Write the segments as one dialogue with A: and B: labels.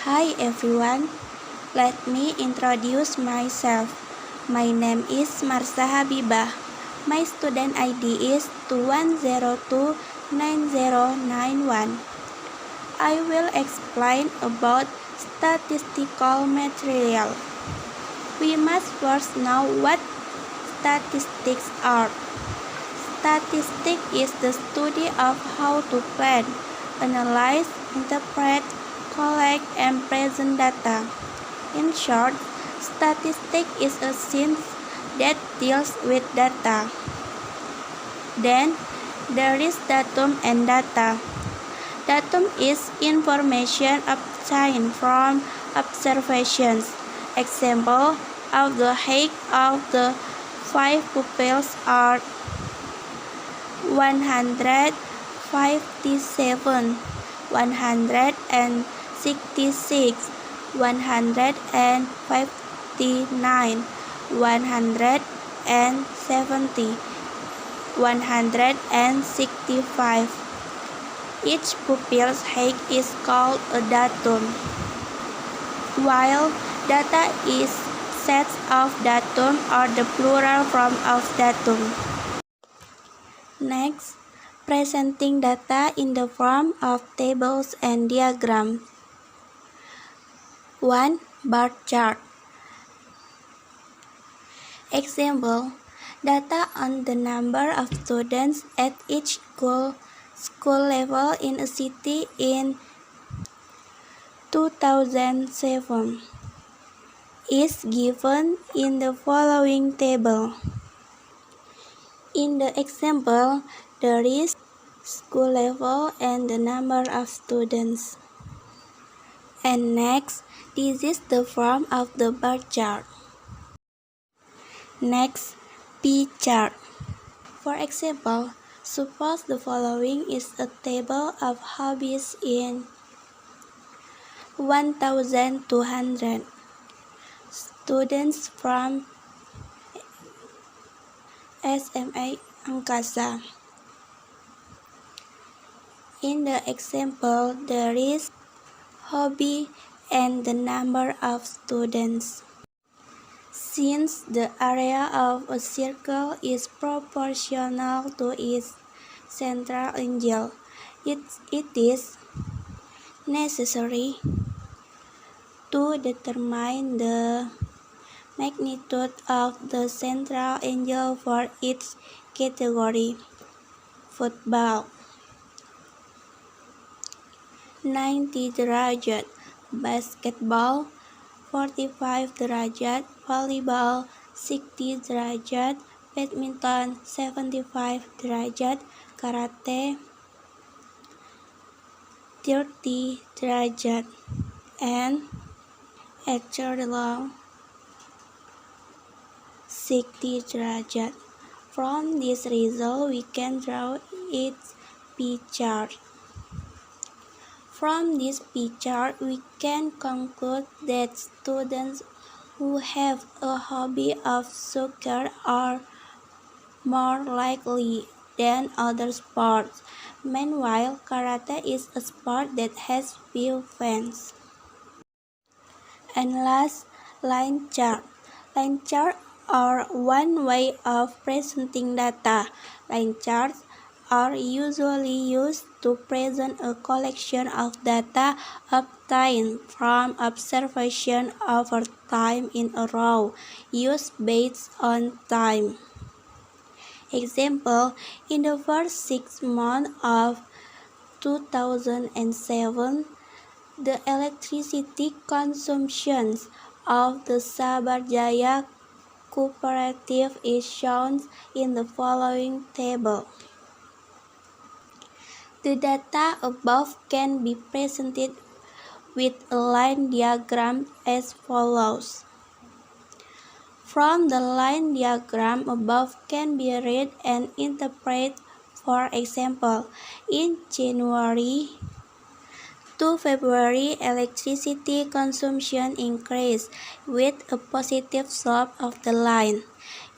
A: Hi everyone, let me introduce myself. My name is Marsha Habibah. My student ID is 21029091. I will explain about statistical material. We must first know what statistics are. Statistics is the study of how to plan, analyze, interpret, collect, and present data. In short, statistics is a science that deals with data. Then, there is datum and data. Datum is information obtained from observations. Example of the height of the 5 pupils are 157, 166, 159, 170, 165. Each pupil's height is called a datum, while data is sets of datum or the plural form of datum. Next, presenting data in the form of tables and diagrams. 1. Bar chart. Example, data on the number of students at each school level in a city in 2007 is given in the following table. In the example, there is school level and the number of students. And next, this is the form of the bar chart. Next, pie chart. For example, suppose the following is a table of hobbies in 1,200 students from SMA Angkasa. In the example, there is hobby and the number of students. Since the area of a circle is proportional to its central angle, it is necessary to determine the magnitude of the central angle for each category. Football 90 derajat, basketball 45 derajat, volleyball 60 derajat, badminton 75 derajat, karate 30 derajat, and triathlon 60 derajat. From this result, we can draw its pie chart. From this pie chart, we can conclude that students who have a hobby of soccer are more likely than other sports. Meanwhile, karate is a sport that has few fans. And last, line chart. Line charts are one way of presenting data. Line charts are usually used to present a collection of data obtained from observation over time in a row, used based on time. Example, in the first 6 months of 2007, the electricity consumption of the Sabarjaya Cooperative is shown in the following table. The data above can be presented with a line diagram as follows. From the line diagram above can be read and interpreted. For example, in January to February, electricity consumption increased with a positive slope of the line.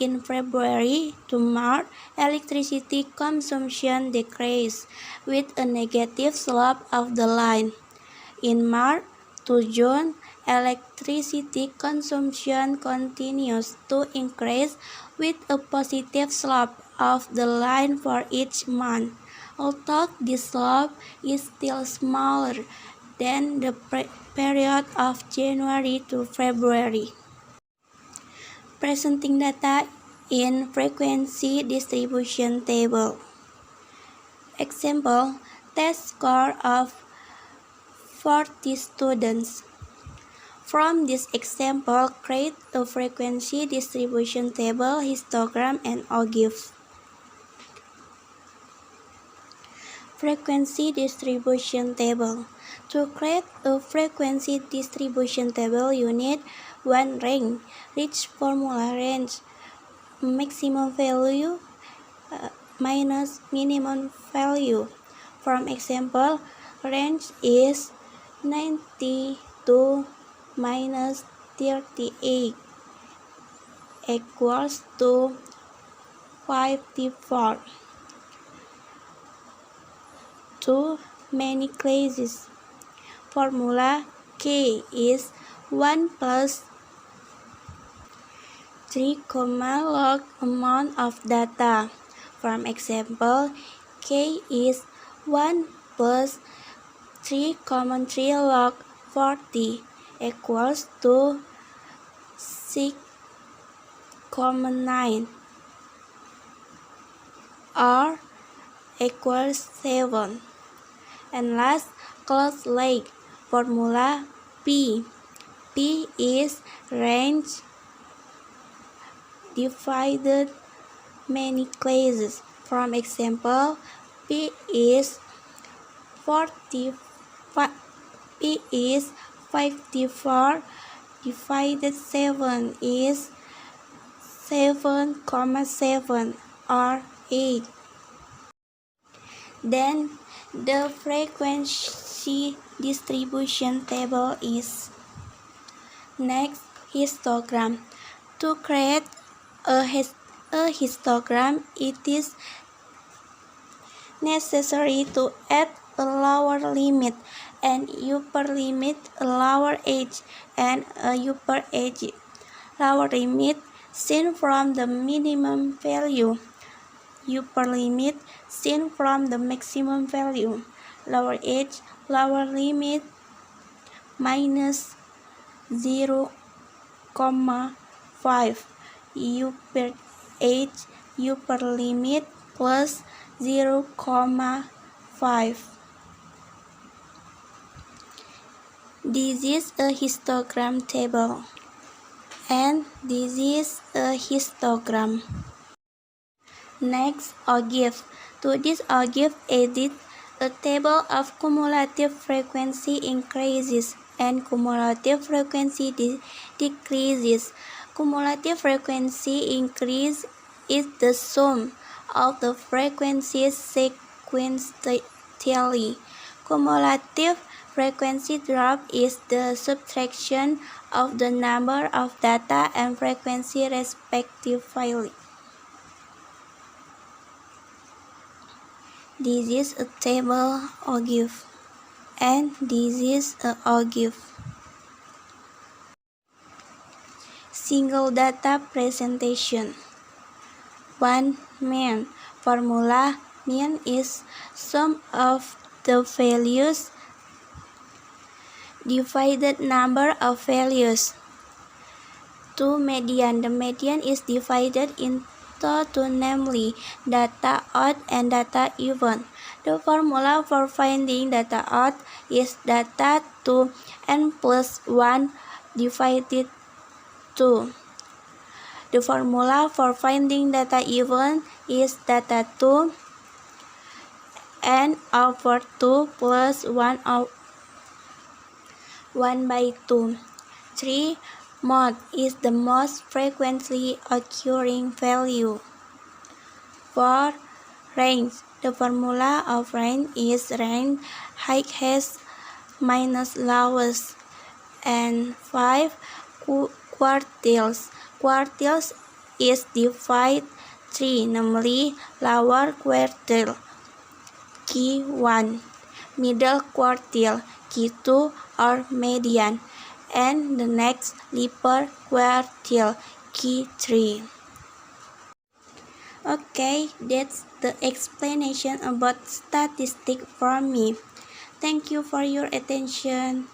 A: In February to March, electricity consumption decreased with a negative slope of the line. In March to June, electricity consumption continues to increase with a positive slope of the line for each month, although this slope is still smaller than the period of January to February. Presenting data in frequency distribution table. Example, test score of 40 students. From this example, create a frequency distribution table, histogram, and ogive. Frequency distribution table. To create a frequency distribution table, you need one range. Reach formula range maximum value minus minimum value. From example, range is 92 minus 38 equals to 54. Too many classes. Formula K is 1 plus 3, log amount of data. From example, K is 1 plus 3, 3 log 40 equals to 6,9 or equals 7. And last, closed leg. Formula P. P is range divided many classes. From example, P is 54 divided 7 is 7,7 or 8. Then the frequency distribution table is. Next, histogram. To create a histogram, it is necessary to add a lower limit, an upper limit, a lower edge, and a upper edge. Lower limit seen from the minimum value. Upper limit seen from the maximum value. Lower edge, lower limit minus 0,5. Upper edge, upper limit plus 0,5. This is a histogram table, and this is a histogram. Next, ogive. To this ogive, edit a table of cumulative frequency increases and cumulative frequency decreases. Cumulative frequency increase is the sum of the frequencies sequentially. Cumulative frequency drop is the subtraction of the number of data and frequency respectively. This is a table ogive, and this is a ogive. Single data presentation. 1. Mean. Formula mean is sum of the values divided number of values. 2. Median. The median is divided into two, namely data odd and data even. The formula for finding data odd is data 2 n plus 1 divided 2. The formula for finding data even is data 2 n over 2 plus 1 by 2. 3. Mode is the most frequently occurring value. 4. Range. The formula of range is range highest minus lowest. And 5. Quartiles. Quartiles is divide 3, namely lower quartile Q1, middle quartile Q2, or median, and the next leper quartile key 3. Okay, that's the explanation about statistics from me. Thank you for your attention.